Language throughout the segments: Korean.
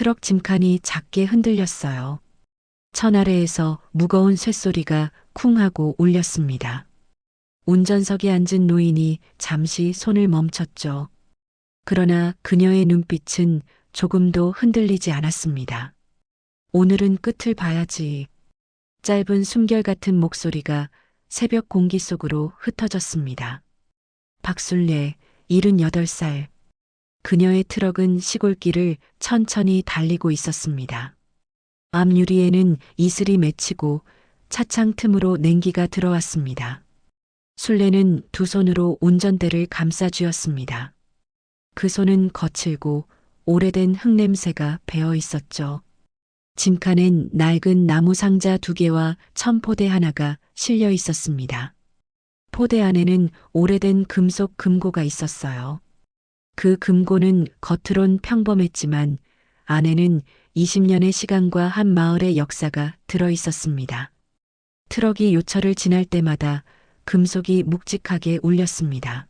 트럭 짐칸이 작게 흔들렸어요. 천 아래에서 무거운 쇳소리가 쿵 하고 울렸습니다. 운전석에 앉은 노인이 잠시 손을 멈췄죠. 그러나 그녀의 눈빛은 조금도 흔들리지 않았습니다. 오늘은 끝을 봐야지. 짧은 숨결 같은 목소리가 새벽 공기 속으로 흩어졌습니다. 박술래, 78살. 그녀의 트럭은 시골길을 천천히 달리고 있었습니다. 앞유리에는 이슬이 맺히고 차창 틈으로 냉기가 들어왔습니다. 술래는 두 손으로 운전대를 감싸 쥐었습니다. 그 손은 거칠고 오래된 흙냄새가 배어 있었죠. 짐칸엔 낡은 나무 상자 2개와 천포대 하나가 실려 있었습니다. 포대 안에는 오래된 금속 금고가 있었어요. 그 금고는 겉으론 평범했지만 안에는 20년의 시간과 한 마을의 역사가 들어 있었습니다. 트럭이 요철을 지날 때마다 금속이 묵직하게 울렸습니다.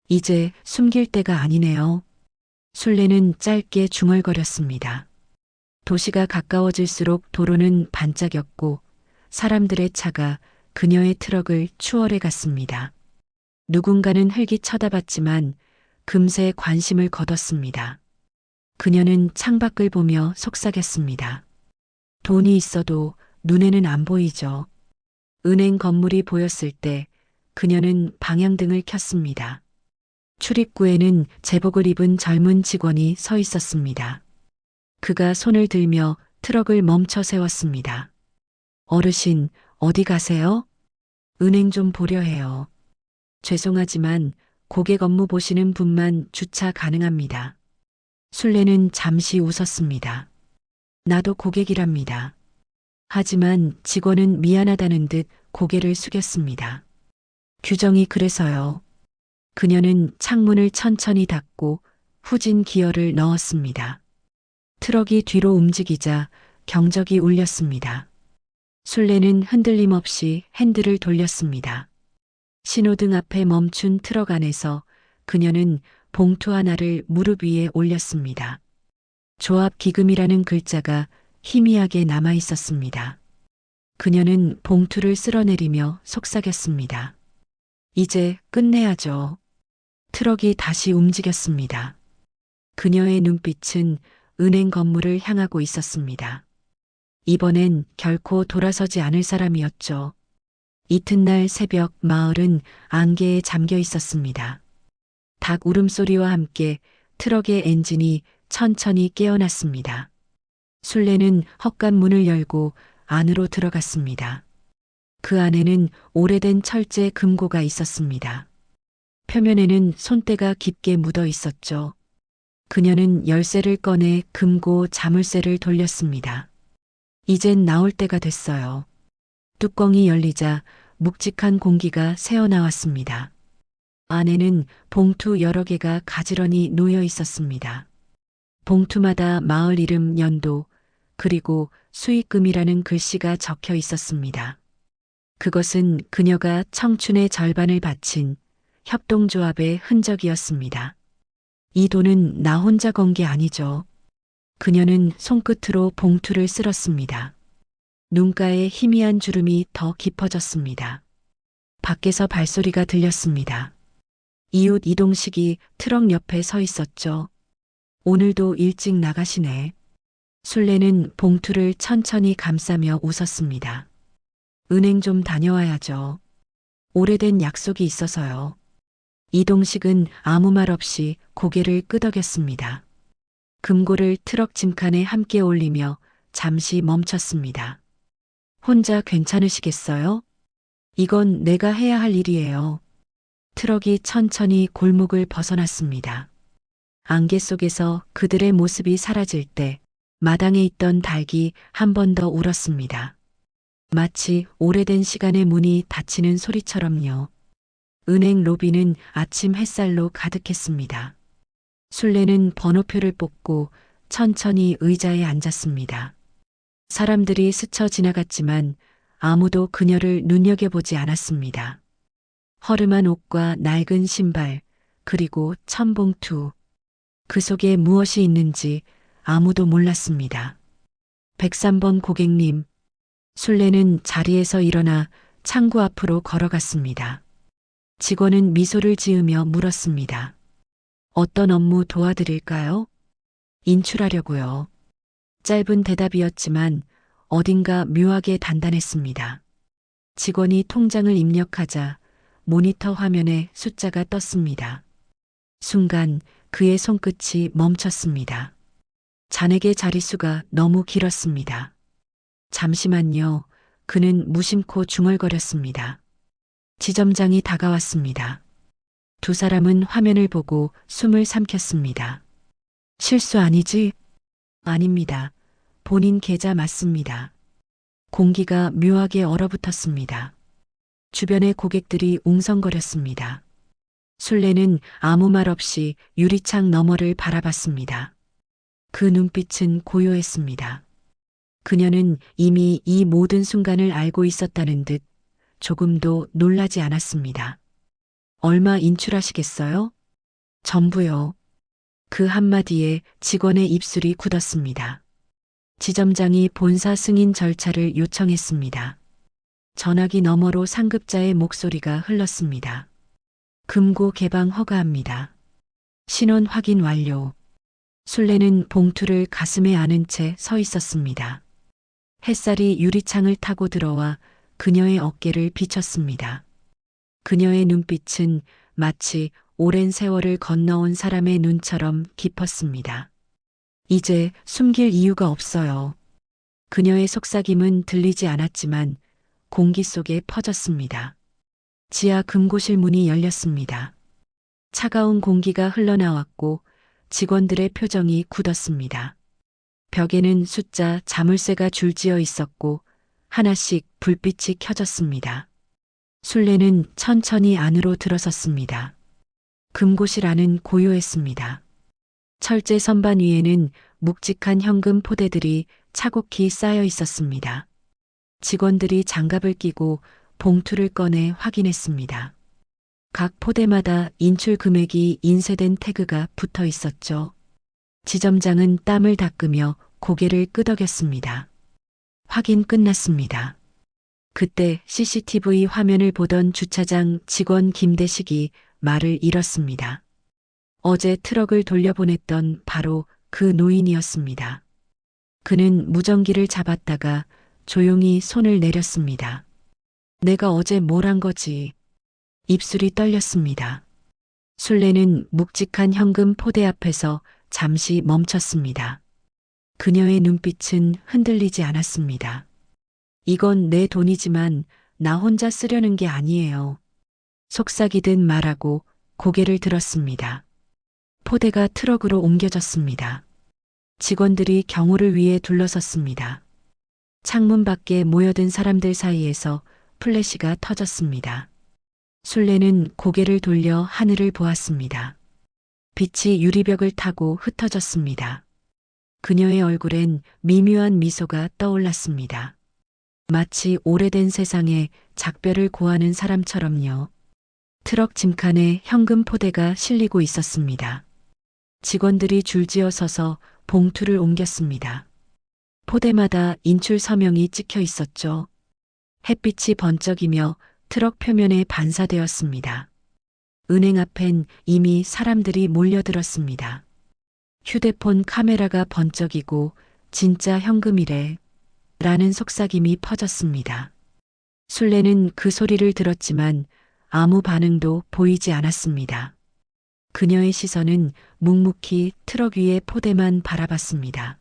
이제 숨길 때가 아니네요. 술래는 짧게 중얼거렸습니다. 도시가 가까워질수록 도로는 반짝였고 사람들의 차가 그녀의 트럭을 추월해 갔습니다. 누군가는 흘기 쳐다봤지만 금세 관심을 거뒀습니다. 그녀는 창밖을 보며 속삭였습니다. 돈이 있어도 눈에는 안 보이죠. 은행 건물이 보였을 때 그녀는 방향등을 켰습니다. 출입구에는 제복을 입은 젊은 직원이 서 있었습니다. 그가 손을 들며 트럭을 멈춰 세웠습니다. 어르신, 어디 가세요? 은행 좀 보려 해요. 죄송하지만 고객 업무 보시는 분만 주차 가능합니다. 술래는 잠시 웃었습니다. 나도 고객이랍니다. 하지만 직원은 미안하다는 듯 고개를 숙였습니다. 규정이 그래서요. 그녀는 창문을 천천히 닫고 후진 기어를 넣었습니다. 트럭이 뒤로 움직이자 경적이 울렸습니다. 술래는 흔들림 없이 핸들을 돌렸습니다. 신호등 앞에 멈춘 트럭 안에서 그녀는 봉투 하나를 무릎 위에 올렸습니다. 조합 기금이라는 글자가 희미하게 남아 있었습니다. 그녀는 봉투를 쓸어내리며 속삭였습니다. 이제 끝내야죠. 트럭이 다시 움직였습니다. 그녀의 눈빛은 은행 건물을 향하고 있었습니다. 이번엔 결코 돌아서지 않을 사람이었죠. 이튿날 새벽 마을은 안개에 잠겨 있었습니다. 닭 울음소리와 함께 트럭의 엔진이 천천히 깨어났습니다. 술래는 헛간 문을 열고 안으로 들어갔습니다. 그 안에는 오래된 철제 금고가 있었습니다. 표면에는 손때가 깊게 묻어 있었죠. 그녀는 열쇠를 꺼내 금고 자물쇠를 돌렸습니다. 이젠 나올 때가 됐어요. 뚜껑이 열리자 묵직한 공기가 새어나왔습니다. 안에는 봉투 여러 개가 가지런히 놓여 있었습니다. 봉투마다 마을 이름, 연도, 그리고 수익금이라는 글씨가 적혀 있었습니다. 그것은 그녀가 청춘의 절반을 바친 협동조합의 흔적이었습니다. 이 돈은 나 혼자 건 게 아니죠. 그녀는 손끝으로 봉투를 쓸었습니다. 눈가에 희미한 주름이 더 깊어졌습니다. 밖에서 발소리가 들렸습니다. 이웃 이동식이 트럭 옆에 서 있었죠. 오늘도 일찍 나가시네. 술래는 봉투를 천천히 감싸며 웃었습니다. 은행 좀 다녀와야죠. 오래된 약속이 있어서요. 이동식은 아무 말 없이 고개를 끄덕였습니다. 금고를 트럭 짐칸에 함께 올리며 잠시 멈췄습니다. 혼자 괜찮으시겠어요? 이건 내가 해야 할 일이에요. 트럭이 천천히 골목을 벗어났습니다. 안개 속에서 그들의 모습이 사라질 때 마당에 있던 닭이 한 번 더 울었습니다. 마치 오래된 시간의 문이 닫히는 소리처럼요. 은행 로비는 아침 햇살로 가득했습니다. 술래는 번호표를 뽑고 천천히 의자에 앉았습니다. 사람들이 스쳐 지나갔지만 아무도 그녀를 눈여겨보지 않았습니다. 허름한 옷과 낡은 신발, 그리고 천봉투. 그 속에 무엇이 있는지 아무도 몰랐습니다. 103번 고객님. 술래는 자리에서 일어나 창구 앞으로 걸어갔습니다. 직원은 미소를 지으며 물었습니다. 어떤 업무 도와드릴까요? 인출하려고요. 짧은 대답이었지만 어딘가 묘하게 단단했습니다. 직원이 통장을 입력하자 모니터 화면에 숫자가 떴습니다. 순간 그의 손끝이 멈췄습니다. 잔액의 자릿수가 너무 길었습니다. 잠시만요. 그는 무심코 중얼거렸습니다. 지점장이 다가왔습니다. 두 사람은 화면을 보고 숨을 삼켰습니다. 실수 아니지? 아닙니다. 본인 계좌 맞습니다. 공기가 묘하게 얼어붙었습니다. 주변의 고객들이 웅성거렸습니다. 술래는 아무 말 없이 유리창 너머를 바라봤습니다. 그 눈빛은 고요했습니다. 그녀는 이미 이 모든 순간을 알고 있었다는 듯 조금도 놀라지 않았습니다. 얼마 인출하시겠어요? 전부요. 그 한마디에 직원의 입술이 굳었습니다. 지점장이 본사 승인 절차를 요청했습니다. 전화기 너머로 상급자의 목소리가 흘렀습니다. 금고 개방 허가합니다. 신원 확인 완료. 술래는 봉투를 가슴에 안은 채 서 있었습니다. 햇살이 유리창을 타고 들어와 그녀의 어깨를 비쳤습니다. 그녀의 눈빛은 마치 오랜 세월을 건너온 사람의 눈처럼 깊었습니다. 이제 숨길 이유가 없어요. 그녀의 속삭임은 들리지 않았지만 공기 속에 퍼졌습니다. 지하 금고실 문이 열렸습니다. 차가운 공기가 흘러나왔고 직원들의 표정이 굳었습니다. 벽에는 숫자 자물쇠가 줄지어 있었고 하나씩 불빛이 켜졌습니다. 술래는 천천히 안으로 들어섰습니다. 금고실 안은 고요했습니다. 철제 선반 위에는 묵직한 현금 포대들이 차곡히 쌓여 있었습니다. 직원들이 장갑을 끼고 봉투를 꺼내 확인했습니다. 각 포대마다 인출 금액이 인쇄된 태그가 붙어 있었죠. 지점장은 땀을 닦으며 고개를 끄덕였습니다. 확인 끝났습니다. 그때 CCTV 화면을 보던 주차장 직원 김대식이 말을 잃었습니다. 어제 트럭을 돌려보냈던 바로 그 노인이었습니다. 그는 무전기를 잡았다가 조용히 손을 내렸습니다. 내가 어제 뭘 한 거지? 입술이 떨렸습니다. 술래는 묵직한 현금 포대 앞에서 잠시 멈췄습니다. 그녀의 눈빛은 흔들리지 않았습니다. 이건 내 돈이지만 나 혼자 쓰려는 게 아니에요. 속삭이듯 말하고 고개를 들었습니다. 포대가 트럭으로 옮겨졌습니다. 직원들이 경호를 위해 둘러섰습니다. 창문 밖에 모여든 사람들 사이에서 플래시가 터졌습니다. 술래는 고개를 돌려 하늘을 보았습니다. 빛이 유리벽을 타고 흩어졌습니다. 그녀의 얼굴엔 미묘한 미소가 떠올랐습니다. 마치 오래된 세상에 작별을 고하는 사람처럼요. 트럭 짐칸에 현금 포대가 실리고 있었습니다. 직원들이 줄지어 서서 봉투를 옮겼습니다. 포대마다 인출 서명이 찍혀 있었죠. 햇빛이 번쩍이며 트럭 표면에 반사되었습니다. 은행 앞엔 이미 사람들이 몰려들었습니다. 휴대폰 카메라가 번쩍이고 진짜 현금이래 라는 속삭임이 퍼졌습니다. 술래는 그 소리를 들었지만 아무 반응도 보이지 않았습니다. 그녀의 시선은 묵묵히 트럭 위의 포대만 바라봤습니다.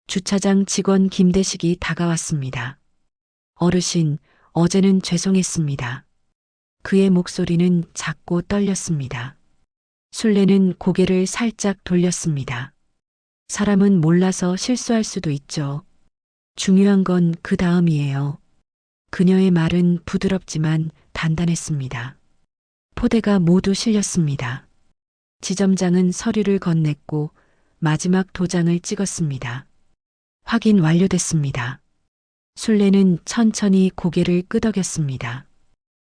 주차장 직원 김대식이 다가왔습니다. 어르신, 어제는 죄송했습니다. 그의 목소리는 작고 떨렸습니다. 술래는 고개를 살짝 돌렸습니다. 사람은 몰라서 실수할 수도 있죠. 중요한 건 그 다음이에요. 그녀의 말은 부드럽지만 단단했습니다. 포대가 모두 실렸습니다. 지점장은 서류를 건넸고 마지막 도장을 찍었습니다. 확인 완료됐습니다. 술래는 천천히 고개를 끄덕였습니다.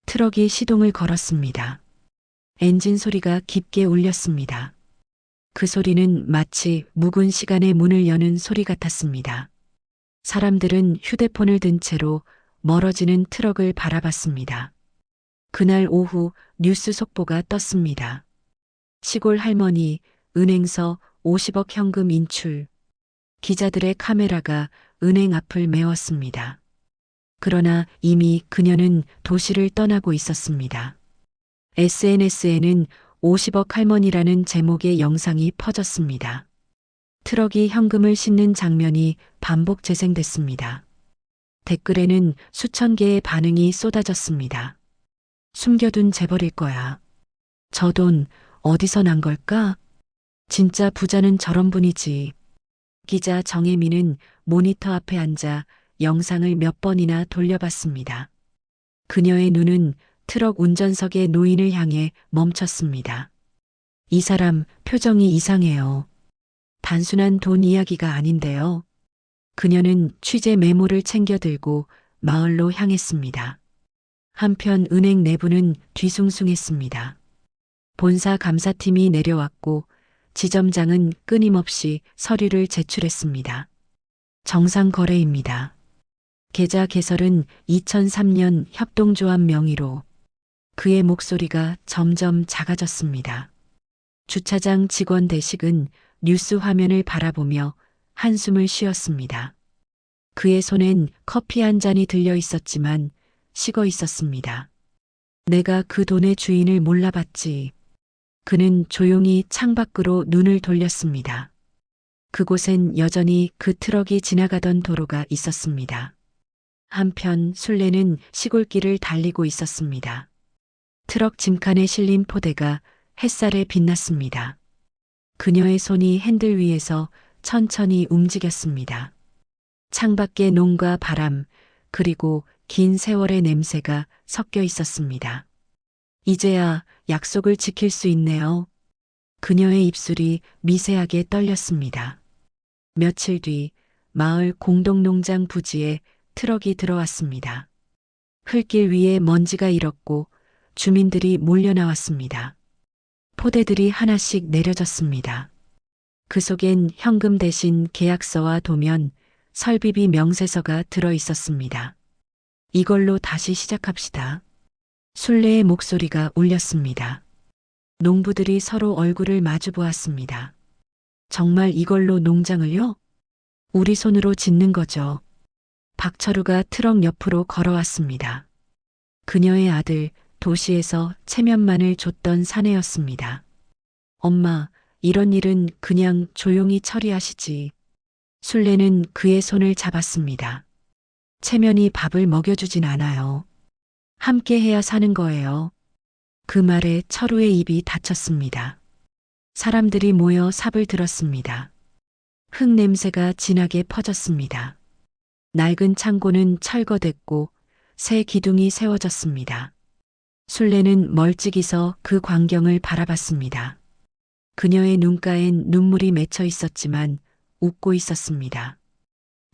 트럭이 시동을 걸었습니다. 엔진 소리가 깊게 울렸습니다. 그 소리는 마치 묵은 시간의 문을 여는 소리 같았습니다. 사람들은 휴대폰을 든 채로 멀어지는 트럭을 바라봤습니다. 그날 오후 뉴스 속보가 떴습니다. 시골 할머니, 은행서 50억 현금 인출. 기자들의 카메라가 은행 앞을 메웠습니다. 그러나 이미 그녀는 도시를 떠나고 있었습니다. SNS에는 50억 할머니라는 제목의 영상이 퍼졌습니다. 트럭이 현금을 싣는 장면이 반복 재생됐습니다. 댓글에는 수천 개의 반응이 쏟아졌습니다. 숨겨둔 재벌일 거야. 저 돈 어디서 난 걸까? 진짜 부자는 저런 분이지. 기자 정혜민은 모니터 앞에 앉아 영상을 몇 번이나 돌려봤습니다. 그녀의 눈은 트럭 운전석의 노인을 향해 멈췄습니다. 이 사람 표정이 이상해요. 단순한 돈 이야기가 아닌데요. 그녀는 취재 메모를 챙겨 들고 마을로 향했습니다. 한편 은행 내부는 뒤숭숭했습니다. 본사 감사팀이 내려왔고 지점장은 끊임없이 서류를 제출했습니다. 정상 거래입니다. 계좌 개설은 2003년 협동조합 명의로. 그의 목소리가 점점 작아졌습니다. 주차장 직원 대식은 뉴스 화면을 바라보며 한숨을 쉬었습니다. 그의 손엔 커피 한 잔이 들려 있었지만 식어 있었습니다. 내가 그 돈의 주인을 몰라봤지. 그는 조용히 창밖으로 눈을 돌렸습니다. 그곳엔 여전히 그 트럭이 지나가던 도로가 있었습니다. 한편 순례는 시골길을 달리고 있었습니다. 트럭 짐칸에 실린 포대가 햇살에 빛났습니다. 그녀의 손이 핸들 위에서 천천히 움직였습니다. 창밖의 농과 바람, 그리고 긴 세월의 냄새가 섞여 있었습니다. 이제야 약속을 지킬 수 있네요. 그녀의 입술이 미세하게 떨렸습니다. 며칠 뒤 마을 공동농장 부지에 트럭이 들어왔습니다. 흙길 위에 먼지가 일었고 주민들이 몰려 나왔습니다. 포대들이 하나씩 내려졌습니다. 그 속엔 현금 대신 계약서와 도면, 설비비 명세서가 들어 있었습니다. 이걸로 다시 시작합시다. 순례의 목소리가 울렸습니다. 농부들이 서로 얼굴을 마주 보았습니다. 정말 이걸로 농장을요? 우리 손으로 짓는 거죠. 박철우가 트럭 옆으로 걸어왔습니다. 그녀의 아들, 도시에서 체면만을 줬던 사내였습니다. 엄마, 이런 일은 그냥 조용히 처리하시지. 순례는 그의 손을 잡았습니다. 체면이 밥을 먹여주진 않아요. 함께 해야 사는 거예요. 그 말에 철우의 입이 닫혔습니다. 사람들이 모여 삽을 들었습니다. 흙 냄새가 진하게 퍼졌습니다. 낡은 창고는 철거됐고 새 기둥이 세워졌습니다. 순례는 멀찍이서 그 광경을 바라봤습니다. 그녀의 눈가엔 눈물이 맺혀 있었지만 웃고 있었습니다.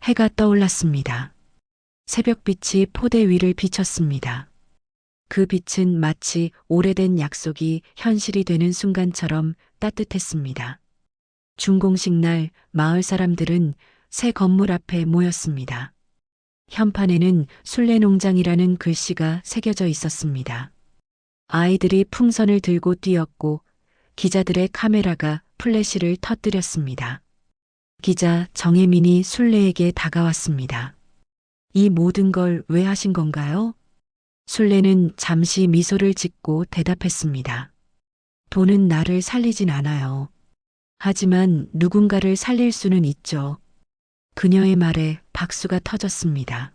해가 떠올랐습니다. 새벽빛이 포대 위를 비쳤습니다. 그 빛은 마치 오래된 약속이 현실이 되는 순간처럼 따뜻했습니다. 준공식 날 마을 사람들은 새 건물 앞에 모였습니다. 현판에는 순례농장이라는 글씨가 새겨져 있었습니다. 아이들이 풍선을 들고 뛰었고 기자들의 카메라가 플래시를 터뜨렸습니다. 기자 정혜민이 순례에게 다가왔습니다. 이 모든 걸 왜 하신 건가요? 순례는 잠시 미소를 짓고 대답했습니다. 돈은 나를 살리진 않아요. 하지만 누군가를 살릴 수는 있죠. 그녀의 말에 박수가 터졌습니다.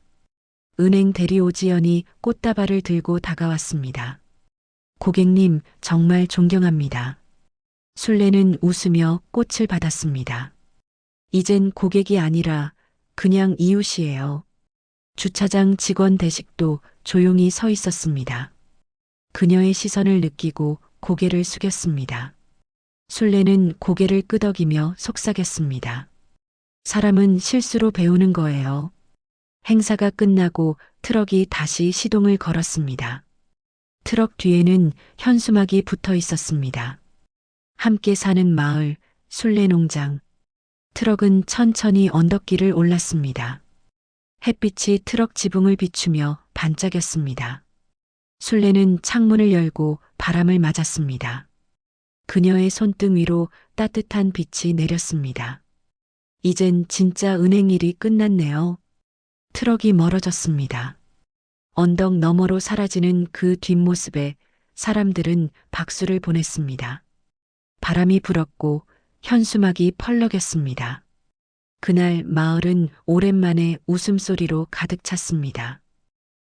은행 대리 오지연이 꽃다발을 들고 다가왔습니다. 고객님, 정말 존경합니다. 순례는 웃으며 꽃을 받았습니다. 이젠 고객이 아니라 그냥 이웃이에요. 주차장 직원 대식도 조용히 서 있었습니다. 그녀의 시선을 느끼고 고개를 숙였습니다. 순례는 고개를 끄덕이며 속삭였습니다. 사람은 실수로 배우는 거예요. 행사가 끝나고 트럭이 다시 시동을 걸었습니다. 트럭 뒤에는 현수막이 붙어 있었습니다. 함께 사는 마을, 순례농장. 트럭은 천천히 언덕길을 올랐습니다. 햇빛이 트럭 지붕을 비추며 반짝였습니다. 순례는 창문을 열고 바람을 맞았습니다. 그녀의 손등 위로 따뜻한 빛이 내렸습니다. 이젠 진짜 은행일이 끝났네요. 트럭이 멀어졌습니다. 언덕 너머로 사라지는 그 뒷모습에 사람들은 박수를 보냈습니다. 바람이 불었고 현수막이 펄럭였습니다. 그날 마을은 오랜만에 웃음소리로 가득 찼습니다.